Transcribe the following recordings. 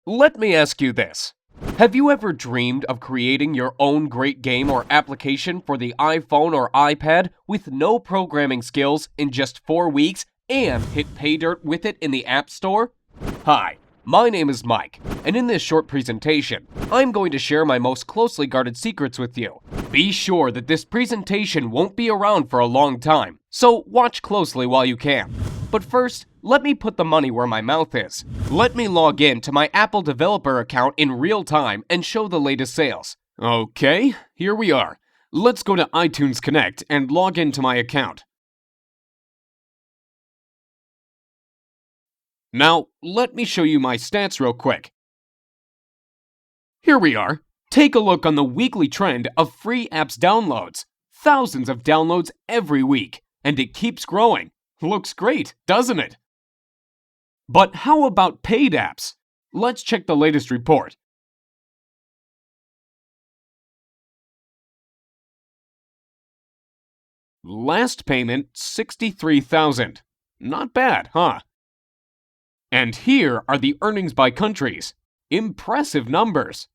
Let me ask you this. Have you ever dreamed of creating your own great game or application for the iPhone or iPad with no programming skills in just 4 weeks and hit pay dirt with it in the App Store? Hi, my name is Mike, and in this short presentation, I'm going to share my most closely guarded secrets with you. Be sure that this presentation won't be around for a long time, so watch closely while you can. But first, let me put the money where my mouth is. Let me log in to my Apple developer account in real time and show the latest sales. Okay, here we are. Let's go to iTunes Connect and log into my account. Now, let me show you my stats real quick. Here we are. Take a look on the weekly trend of free apps downloads. Thousands of downloads every week, and it keeps growing. Looks great, doesn't it? But how about paid apps? Let's check the latest report. Last payment, $63,000. Not bad, huh? And here are the earnings by countries. Impressive numbers.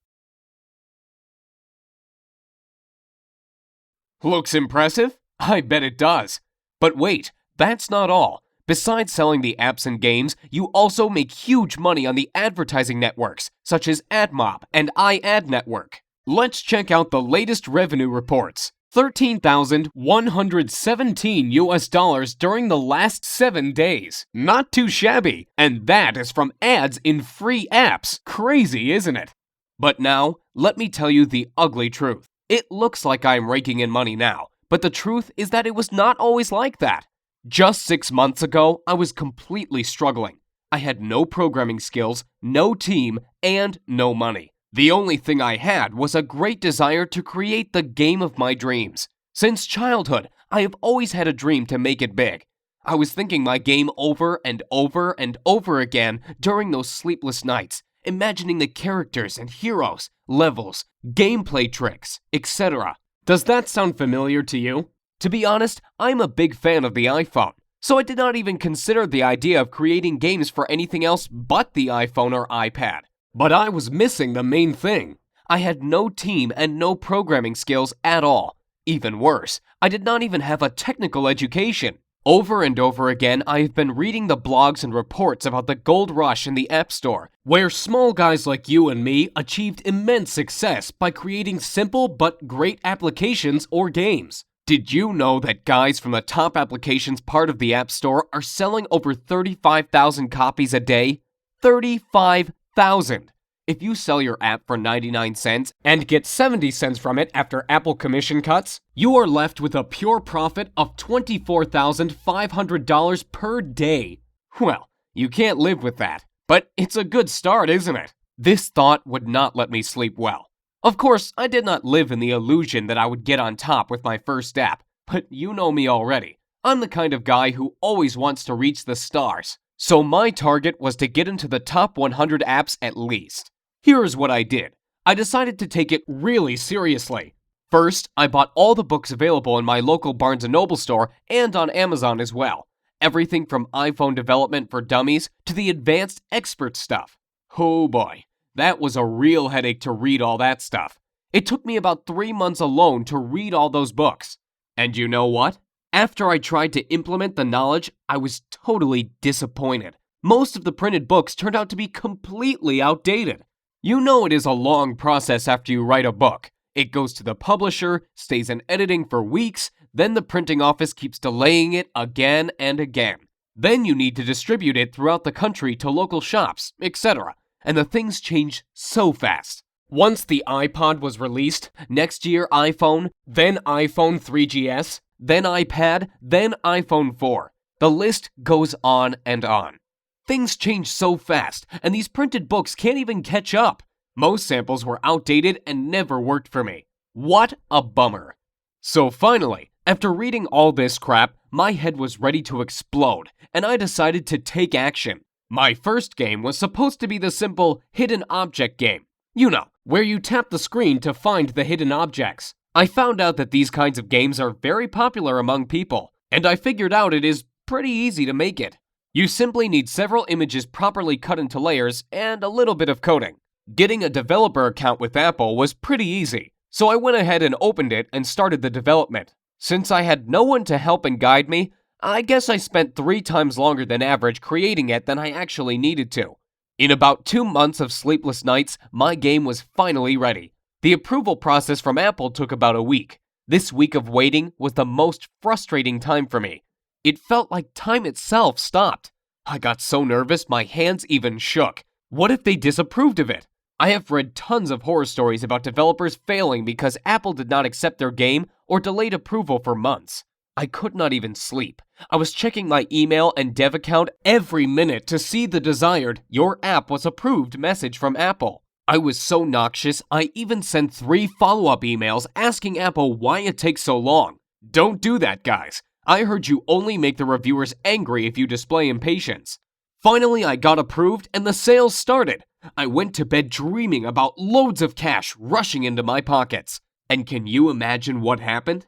Looks impressive? I bet it does. But wait, that's not all. Besides selling the apps and games, you also make huge money on the advertising networks, such as AdMob and iAdNetwork. Let's check out the latest revenue reports. $13,117 during the last 7 days. Not too shabby, and that is from ads in free apps. Crazy, isn't it? But now, let me tell you the ugly truth. It looks like I'm raking in money now, but the truth is that it was not always like that. Just 6 months ago, I was completely struggling. I had no programming skills, no team, and no money. The only thing I had was a great desire to create the game of my dreams. Since childhood, I have always had a dream to make it big. I was thinking my game over and over and over again during those sleepless nights, imagining the characters and heroes, levels, gameplay tricks, etc. Does that sound familiar to you? To be honest, I'm a big fan of the iPhone, so I did not even consider the idea of creating games for anything else but the iPhone or iPad. But I was missing the main thing. I had no team and no programming skills at all. Even worse, I did not even have a technical education. Over and over again, I have been reading the blogs and reports about the gold rush in the App Store, where small guys like you and me achieved immense success by creating simple but great applications or games. Did you know that guys from the top applications part of the App Store are selling over 35,000 copies a day? 35,000! If you sell your app for 99 cents and get 70 cents from it after Apple commission cuts, you are left with a pure profit of $24,500 per day. Well, you can't live with that, but it's a good start, isn't it? This thought would not let me sleep well. Of course, I did not live in the illusion that I would get on top with my first app, but you know me already. I'm the kind of guy who always wants to reach the stars. So my target was to get into the top 100 apps at least. Here's what I did. I decided to take it really seriously. First, I bought all the books available in my local Barnes & Noble store and on Amazon as well. Everything from iPhone development for dummies to the advanced expert stuff. Oh boy. That was a real headache to read all that stuff. It took me about 3 months alone to read all those books. And you know what? After I tried to implement the knowledge, I was totally disappointed. Most of the printed books turned out to be completely outdated. You know it is a long process after you write a book. It goes to the publisher, stays in editing for weeks, then the printing office keeps delaying it again and again. Then you need to distribute it throughout the country to local shops, etc. And the things change so fast. Once the iPod was released, next year iPhone, then iPhone 3GS, then iPad, then iPhone 4. The list goes on and on. Things change so fast, and these printed books can't even catch up. Most samples were outdated and never worked for me. What a bummer. So finally, after reading all this crap, my head was ready to explode, and I decided to take action. My first game was supposed to be the simple hidden object game. You know, where you tap the screen to find the hidden objects. I found out that these kinds of games are very popular among people, and I figured out it is pretty easy to make it. You simply need several images properly cut into layers and a little bit of coding. Getting a developer account with Apple was pretty easy, so I went ahead and opened it and started the development. Since I had no one to help and guide me, I guess I spent 3 times longer than average creating it than I actually needed to. In about 2 months of sleepless nights, my game was finally ready. The approval process from Apple took about a week. This week of waiting was the most frustrating time for me. It felt like time itself stopped. I got so nervous my hands even shook. What if they disapproved of it? I have read tons of horror stories about developers failing because Apple did not accept their game or delayed approval for months. I could not even sleep. I was checking my email and dev account every minute to see the desired "Your app was approved" message from Apple. I was so noxious, I even sent 3 follow-up emails asking Apple why it takes so long. Don't do that, guys. I heard you only make the reviewers angry if you display impatience. Finally, I got approved and the sales started. I went to bed dreaming about loads of cash rushing into my pockets. And can you imagine what happened?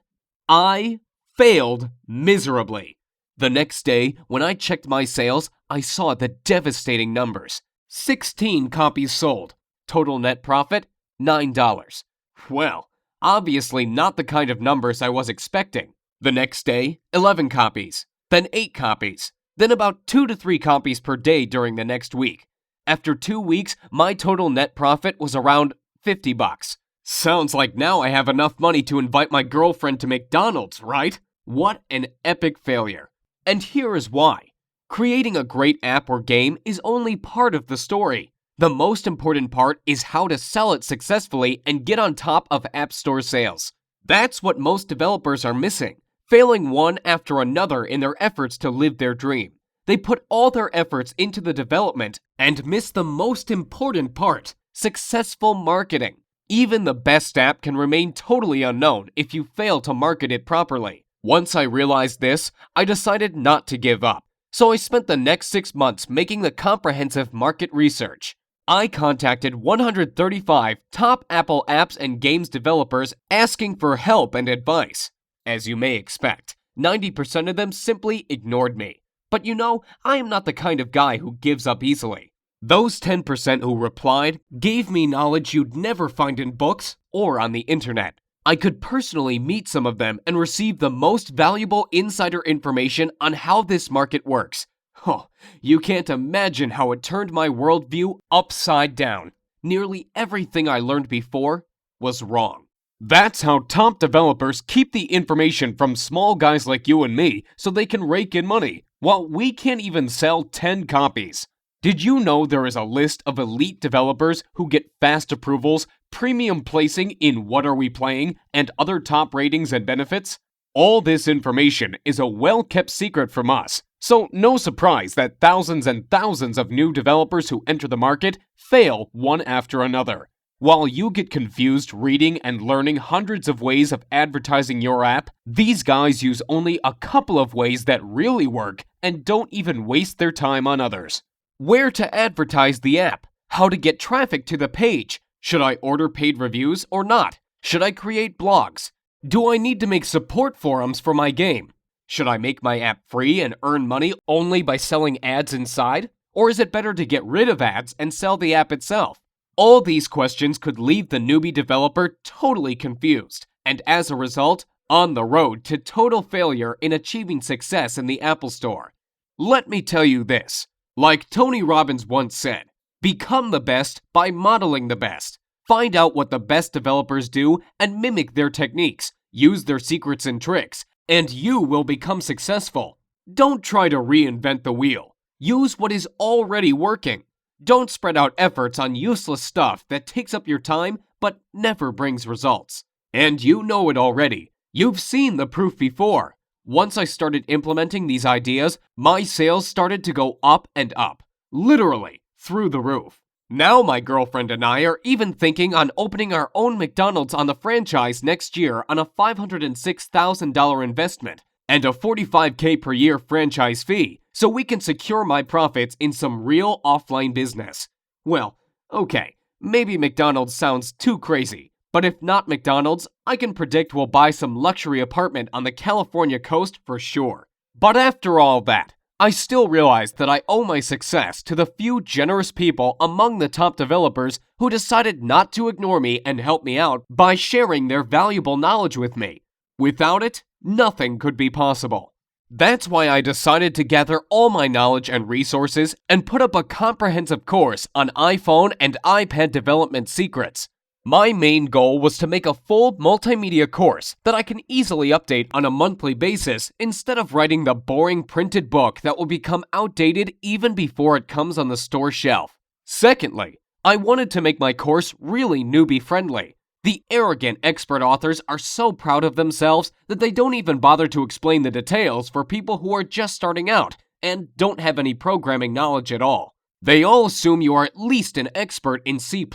I failed miserably. The next day, when I checked my sales, I saw the devastating numbers. 16 copies sold. Total net profit, $9. Well, obviously not the kind of numbers I was expecting. The next day, 11 copies, then 8 copies, then about 2 to 3 copies per day during the next week. After 2 weeks, my total net profit was around $50. Sounds like now I have enough money to invite my girlfriend to McDonald's, right? What an epic failure. And here is why. Creating a great app or game is only part of the story. The most important part is how to sell it successfully and get on top of App Store sales. That's what most developers are missing, failing one after another in their efforts to live their dream. They put all their efforts into the development and miss the most important part, successful marketing. Even the best app can remain totally unknown if you fail to market it properly. Once I realized this, I decided not to give up. So I spent the next 6 months making the comprehensive market research. I contacted 135 top Apple apps and games developers asking for help and advice. As you may expect, 90% of them simply ignored me. But you know, I am not the kind of guy who gives up easily. Those 10% who replied gave me knowledge you'd never find in books or on the internet. I could personally meet some of them and receive the most valuable insider information on how this market works. Oh, you can't imagine how it turned my worldview upside down. Nearly everything I learned before was wrong. That's how top developers keep the information from small guys like you and me so they can rake in money, while we can't even sell 10 copies. Did you know there is a list of elite developers who get fast approvals, premium placing in What Are We Playing, and other top ratings and benefits? All this information is a well-kept secret from us, so no surprise that thousands and thousands of new developers who enter the market fail one after another. While you get confused reading and learning hundreds of ways of advertising your app, these guys use only a couple of ways that really work and don't even waste their time on others. Where to advertise the app? How to get traffic to the page? Should I order paid reviews or not? Should I create blogs? Do I need to make support forums for my game? Should I make my app free and earn money only by selling ads inside? Or is it better to get rid of ads and sell the app itself? All these questions could leave the newbie developer totally confused, and as a result, on the road to total failure in achieving success in the Apple Store. Let me tell you this. Like Tony Robbins once said, become the best by modeling the best. Find out what the best developers do and mimic their techniques. Use their secrets and tricks, and you will become successful. Don't try to reinvent the wheel. Use what is already working. Don't spread out efforts on useless stuff that takes up your time but never brings results. And you know it already. You've seen the proof before. Once I started implementing these ideas, my sales started to go up and up. Literally, through the roof. Now my girlfriend and I are even thinking on opening our own McDonald's on the franchise next year on a $506,000 investment and a $45K per year franchise fee, so we can secure my profits in some real offline business. Well, okay, maybe McDonald's sounds too crazy, but if not McDonald's, I can predict we'll buy some luxury apartment on the California coast for sure. But after all that, I still realize that I owe my success to the few generous people among the top developers who decided not to ignore me and help me out by sharing their valuable knowledge with me. Without it, nothing could be possible. That's why I decided to gather all my knowledge and resources and put up a comprehensive course on iPhone and iPad development secrets. My main goal was to make a full multimedia course that I can easily update on a monthly basis instead of writing the boring printed book that will become outdated even before it comes on the store shelf. Secondly, I wanted to make my course really newbie-friendly. The arrogant expert authors are so proud of themselves that they don't even bother to explain the details for people who are just starting out and don't have any programming knowledge at all. They all assume you are at least an expert in C++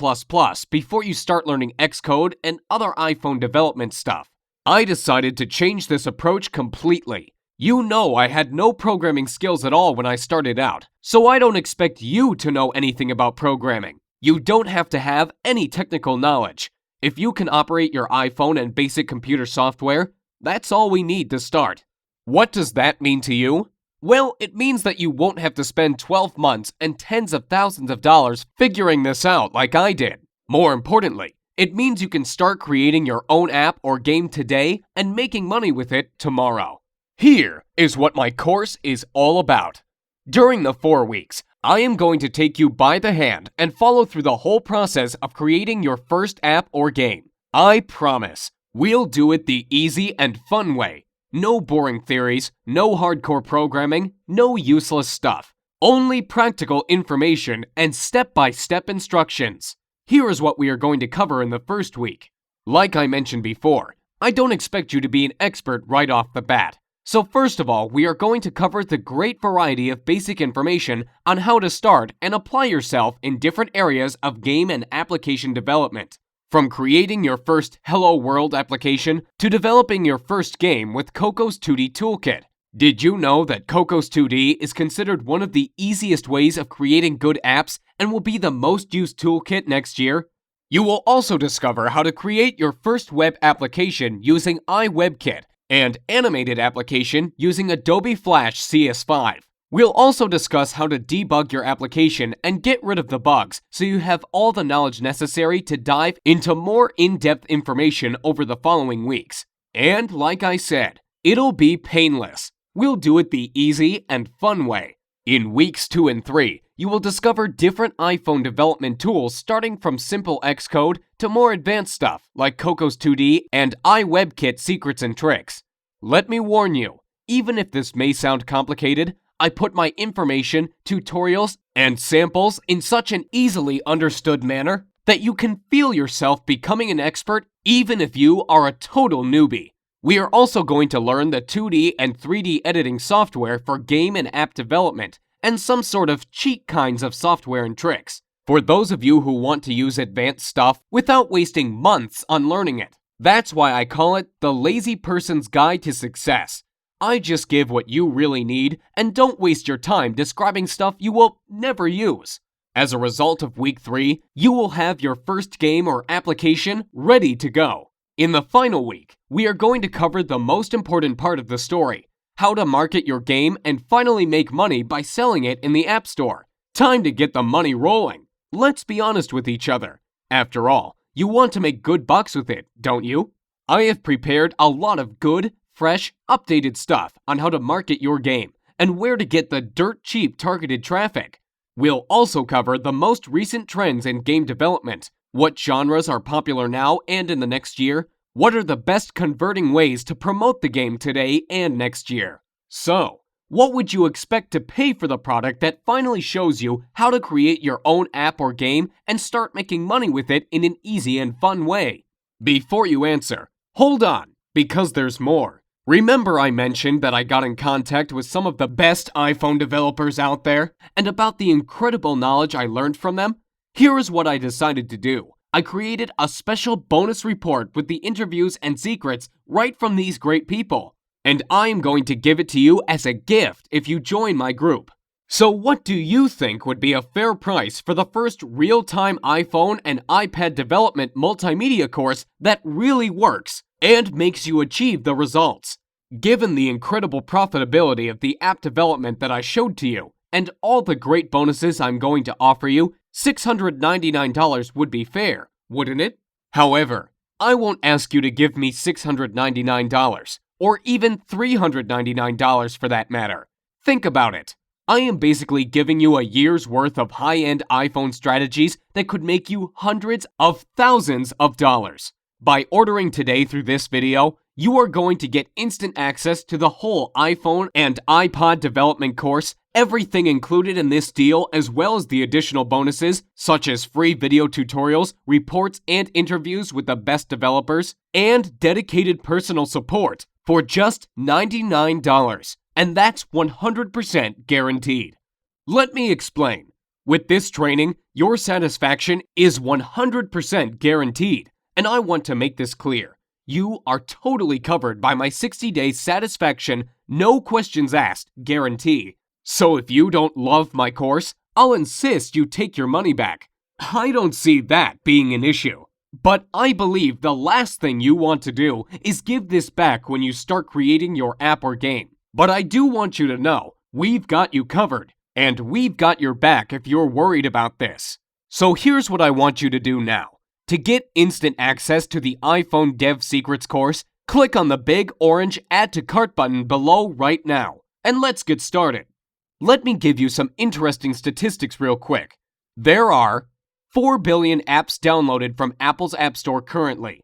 before you start learning Xcode and other iPhone development stuff. I decided to change this approach completely. You know I had no programming skills at all when I started out, so I don't expect you to know anything about programming. You don't have to have any technical knowledge. If you can operate your iPhone and basic computer software, that's all we need to start. What does that mean to you? Well, it means that you won't have to spend 12 months and tens of thousands of dollars figuring this out like I did. More importantly, it means you can start creating your own app or game today and making money with it tomorrow. Here is what my course is all about. During the 4 weeks, I am going to take you by the hand and follow through the whole process of creating your first app or game. I promise, we'll do it the easy and fun way. No boring theories, no hardcore programming, no useless stuff. Only practical information and step-by-step instructions. Here is what we are going to cover in the first week. Like I mentioned before, I don't expect you to be an expert right off the bat. So first of all, we are going to cover the great variety of basic information on how to start and apply yourself in different areas of game and application development. From creating your first Hello World application to developing your first game with Coco's 2D Toolkit. Did you know that Coco's 2D is considered one of the easiest ways of creating good apps and will be the most used toolkit next year? You will also discover how to create your first web application using iWebKit and animated application using Adobe Flash CS5. We'll also discuss how to debug your application and get rid of the bugs so you have all the knowledge necessary to dive into more in-depth information over the following weeks. And like I said, it'll be painless. We'll do it the easy and fun way. In weeks 2 and 3, you will discover different iPhone development tools starting from simple Xcode to more advanced stuff like Coco's 2D and iWebKit secrets and tricks. Let me warn you, even if this may sound complicated, I put my information, tutorials, and samples in such an easily understood manner that you can feel yourself becoming an expert even if you are a total newbie. We are also going to learn the 2D and 3D editing software for game and app development, and some sort of cheat kinds of software and tricks, for those of you who want to use advanced stuff without wasting months on learning it. That's why I call it the lazy person's guide to success. I just give what you really need and don't waste your time describing stuff you will never use. As a result of week 3, you will have your first game or application ready to go. In the final week, we are going to cover the most important part of the story, how to market your game and finally make money by selling it in the App Store. Time to get the money rolling. Let's be honest with each other. After all, you want to make good bucks with it, don't you? I have prepared a lot of good, fresh, updated stuff on how to market your game and where to get the dirt cheap targeted traffic. We'll also cover the most recent trends in game development, what genres are popular now and in the next year, what are the best converting ways to promote the game today and next year. So, what would you expect to pay for the product that finally shows you how to create your own app or game and start making money with it in an easy and fun way? Before you answer, hold on, because there's more. Remember I mentioned that I got in contact with some of the best iPhone developers out there and about the incredible knowledge I learned from them? Here is what I decided to do. I created a special bonus report with the interviews and secrets right from these great people. And I am going to give it to you as a gift if you join my group. So what do you think would be a fair price for the first real-time iPhone and iPad development multimedia course that really works and makes you achieve the results? Given the incredible profitability of the app development that I showed to you, and all the great bonuses I'm going to offer you, $699 would be fair, wouldn't it? However, I won't ask you to give me $699, or even $399 for that matter. Think about it. I am basically giving you a year's worth of high-end iPhone strategies that could make you hundreds of thousands of dollars. By ordering today through this video, you are going to get instant access to the whole iPhone and iPod development course, everything included in this deal, as well as the additional bonuses such as free video tutorials, reports, and interviews with the best developers, and dedicated personal support for just $99. And that's 100% guaranteed. Let me explain. With this training, your satisfaction is 100% guaranteed, and I want to make this clear. You are totally covered by my 60-day satisfaction, no questions asked guarantee. So if you don't love my course, I'll insist you take your money back. I don't see that being an issue. But I believe the last thing you want to do is give this back when you start creating your app or game. But I do want you to know, we've got you covered, and we've got your back if you're worried about this. So here's what I want you to do now. To get instant access to the iPhone Dev Secrets course, click on the big orange Add to Cart button below right now, and let's get started. Let me give you some interesting statistics real quick. There are 4 billion apps downloaded from Apple's App Store currently.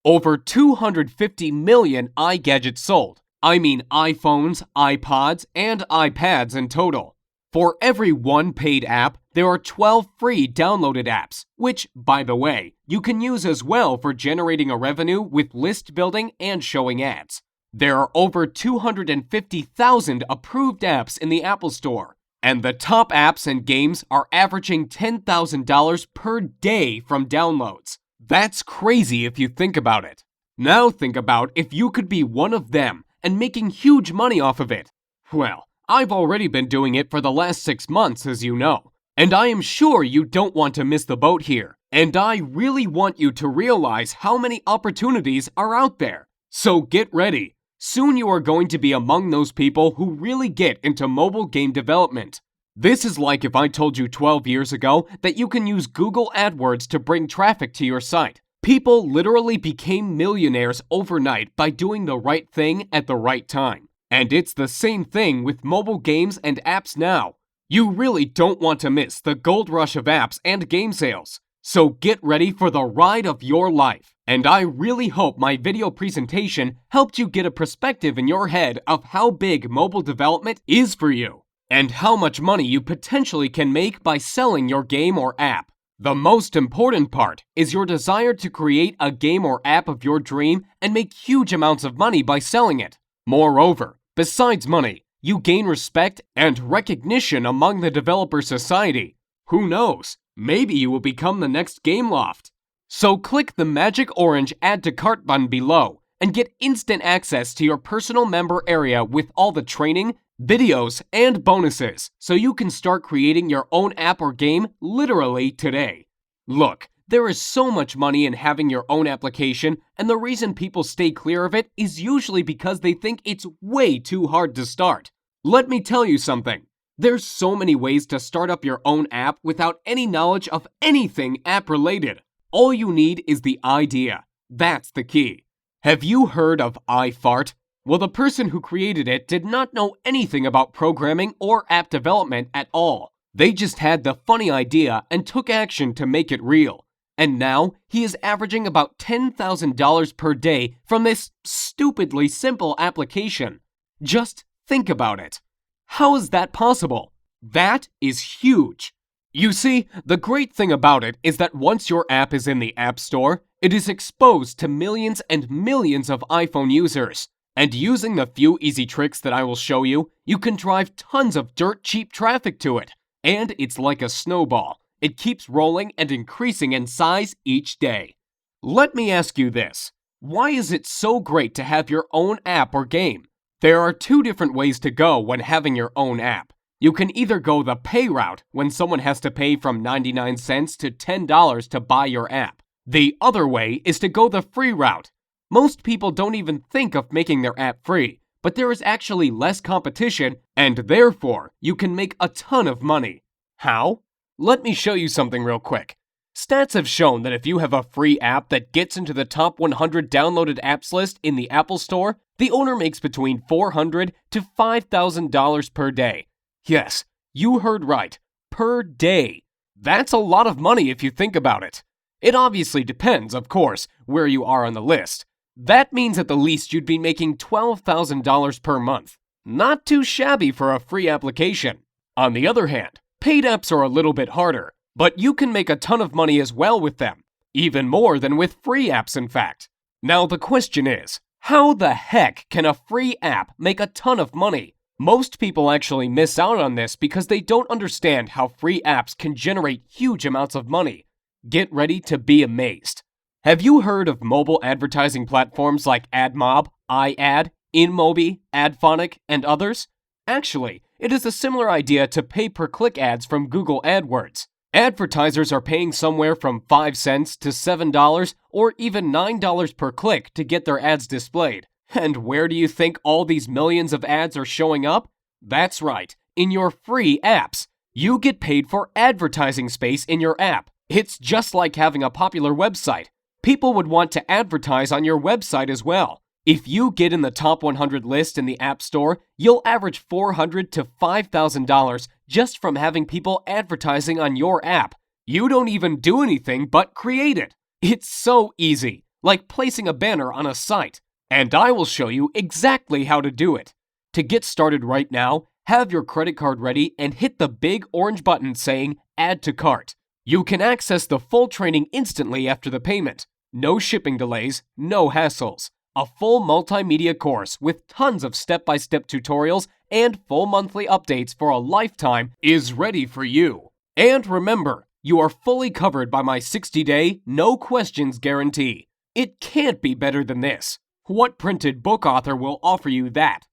Over 250 million iGadgets sold. I mean iPhones, iPods, and iPads in total. For every one paid app, there are 12 free downloaded apps, which, by the way, you can use as well for generating a revenue with list building and showing ads. There are over 250,000 approved apps in the Apple Store, and the top apps and games are averaging $10,000 per day from downloads. That's crazy if you think about it. Now think about if you could be one of them and making huge money off of it. Well, I've already been doing it for the last 6 months, as you know. And I am sure you don't want to miss the boat here. And I really want you to realize how many opportunities are out there. So get ready. Soon you are going to be among those people who really get into mobile game development. This is like if I told you 12 years ago that you can use Google AdWords to bring traffic to your site. People literally became millionaires overnight by doing the right thing at the right time. And it's the same thing with mobile games and apps now. You really don't want to miss the gold rush of apps and game sales. So get ready for the ride of your life. And I really hope my video presentation helped you get a perspective in your head of how big mobile development is for you, and how much money you potentially can make by selling your game or app. The most important part is your desire to create a game or app of your dream and make huge amounts of money by selling it. Moreover, besides money, you gain respect and recognition among the developer society. Who knows? Maybe you will become the next Gameloft. So click the magic orange Add to Cart button below and get instant access to your personal member area with all the training, videos, and bonuses so you can start creating your own app or game literally today. Look, there is so much money in having your own application, and the reason people stay clear of it is usually because they think it's way too hard to start. Let me tell you something. There's so many ways to start up your own app without any knowledge of anything app-related. All you need is the idea. That's the key. Have you heard of iFart? Well, the person who created it did not know anything about programming or app development at all. They just had the funny idea and took action to make it real. And now he is averaging about $10,000 per day from this stupidly simple application. Just think about it. How is that possible? That is huge. You see, the great thing about it is that once your app is in the App Store, it is exposed to millions and millions of iPhone users. And using the few easy tricks that I will show you, you can drive tons of dirt cheap traffic to it. And it's like a snowball. It keeps rolling and increasing in size each day. Let me ask you this. Why is it so great to have your own app or game? There are 2 different ways to go when having your own app. You can either go the pay route, when someone has to pay from 99 cents to $10 to buy your app. The other way is to go the free route. Most people don't even think of making their app free, but there is actually less competition, and therefore you can make a ton of money. How? Let me show you something real quick. Stats have shown that if you have a free app that gets into the top 100 downloaded apps list in the Apple Store, the owner makes between $400 to $5,000 per day. Yes, you heard right, per day. That's a lot of money if you think about it. It obviously depends, of course, where you are on the list. That means at the least you'd be making $12,000 per month. Not too shabby for a free application. On the other hand, paid apps are a little bit harder, but you can make a ton of money as well with them. Even more than with free apps, in fact. Now the question is, how the heck can a free app make a ton of money? Most people actually miss out on this because they don't understand how free apps can generate huge amounts of money. Get ready to be amazed. Have you heard of mobile advertising platforms like AdMob, iAd, InMobi, AdPhonic, and others? Actually, it is a similar idea to pay-per-click ads from Google AdWords. Advertisers are paying somewhere from 5 cents to $7 or even $9 per click to get their ads displayed. And where do you think all these millions of ads are showing up? That's right, in your free apps. You get paid for advertising space in your app. It's just like having a popular website. People would want to advertise on your website as well. If you get in the top 100 list in the App Store, you'll average $400 to $5,000 just from having people advertising on your app. You don't even do anything but create it. It's so easy, like placing a banner on a site. And I will show you exactly how to do it. To get started right now, have your credit card ready and hit the big orange button saying Add to Cart. You can access the full training instantly after the payment. No shipping delays, no hassles. A full multimedia course with tons of step-by-step tutorials and full monthly updates for a lifetime is ready for you. And remember, you are fully covered by my 60-day, no questions guarantee. It can't be better than this. What printed book author will offer you that?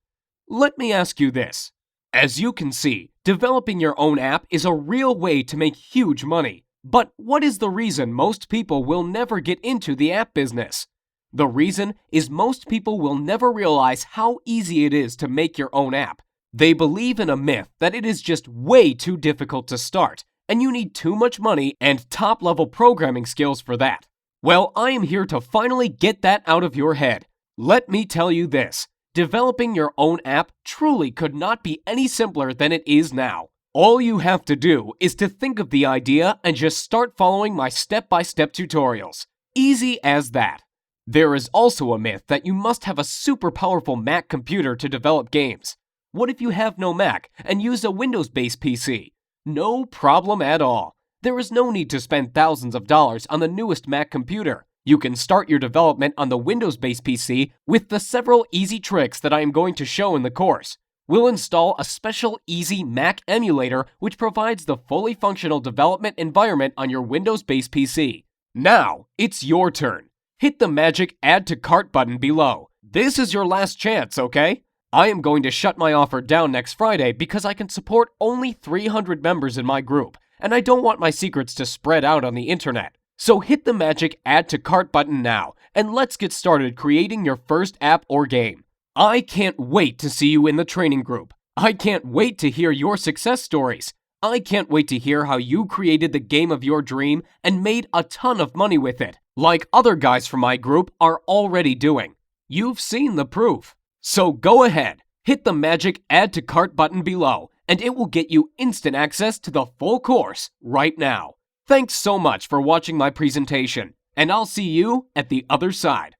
Let me ask you this. As you can see, developing your own app is a real way to make huge money. But what is the reason most people will never get into the app business? The reason is most people will never realize how easy it is to make your own app. They believe in a myth that it is just way too difficult to start, and you need too much money and top-level programming skills for that. Well, I am here to finally get that out of your head. Let me tell you this. Developing your own app truly could not be any simpler than it is now. All you have to do is to think of the idea and just start following my step-by-step tutorials. Easy as that. There is also a myth that you must have a super powerful Mac computer to develop games. What if you have no Mac and use a Windows-based PC? No problem at all. There is no need to spend thousands of dollars on the newest Mac computer. You can start your development on the Windows-based PC with the several easy tricks that I am going to show in the course. We'll install a special easy Mac emulator which provides the fully functional development environment on your Windows-based PC. Now, it's your turn. Hit the magic Add to Cart button below. This is your last chance, okay? I am going to shut my offer down next Friday because I can support only 300 members in my group, and I don't want my secrets to spread out on the internet. So hit the magic Add to Cart button now, and let's get started creating your first app or game. I can't wait to see you in the training group. I can't wait to hear your success stories. I can't wait to hear how you created the game of your dream and made a ton of money with it, like other guys from my group are already doing. You've seen the proof. So go ahead, hit the magic Add to Cart button below, and it will get you instant access to the full course right now. Thanks so much for watching my presentation, and I'll see you at the other side.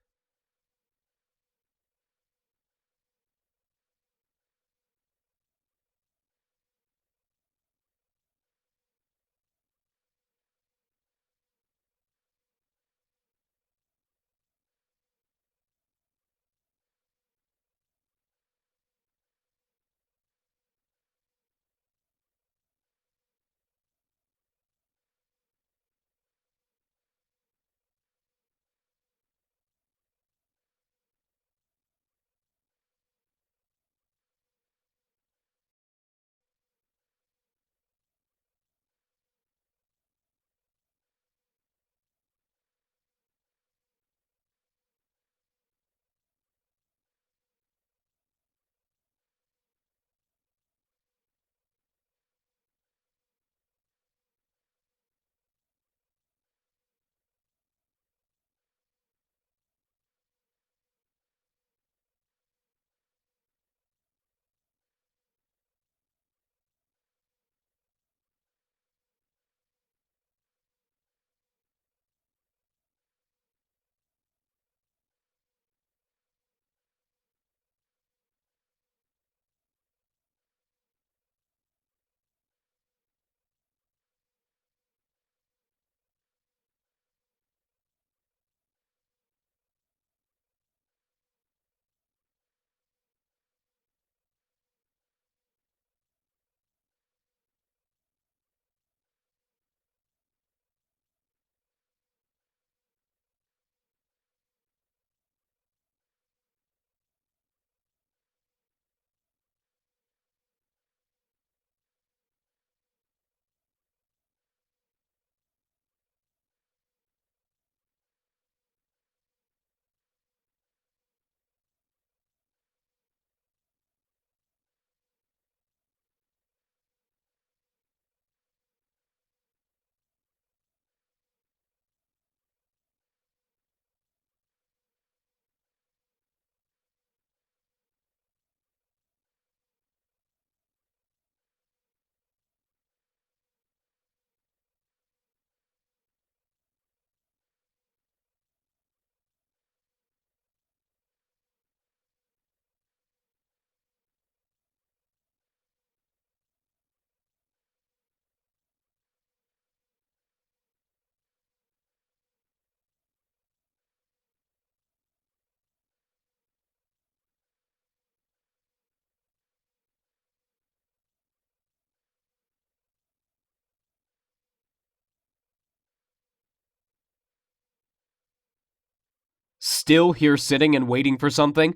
Still here sitting and waiting for something?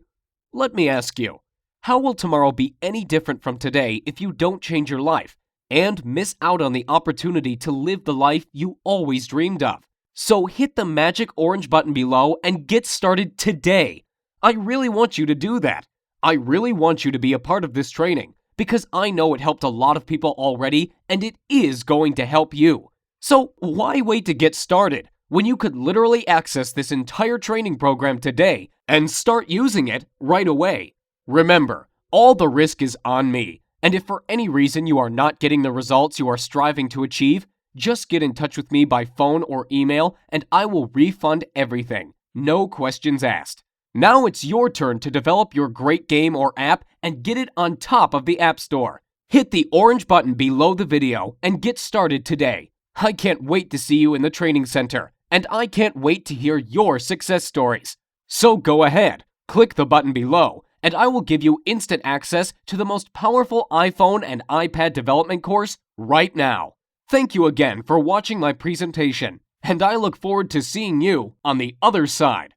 Let me ask you, how will tomorrow be any different from today if you don't change your life and miss out on the opportunity to live the life you always dreamed of? So hit the magic orange button below and get started today. I really want you to do that. I really want you to be a part of this training because I know it helped a lot of people already and it is going to help you. So why wait to get started when you could literally access this entire training program today and start using it right away? Remember, all the risk is on me, and if for any reason you are not getting the results you are striving to achieve, just get in touch with me by phone or email and I will refund everything. No questions asked. Now it's your turn to develop your great game or app and get it on top of the App Store. Hit the orange button below the video and get started today. I can't wait to see you in the training center, and I can't wait to hear your success stories. So go ahead, click the button below, and I will give you instant access to the most powerful iPhone and iPad development course right now. Thank you again for watching my presentation, and I look forward to seeing you on the other side.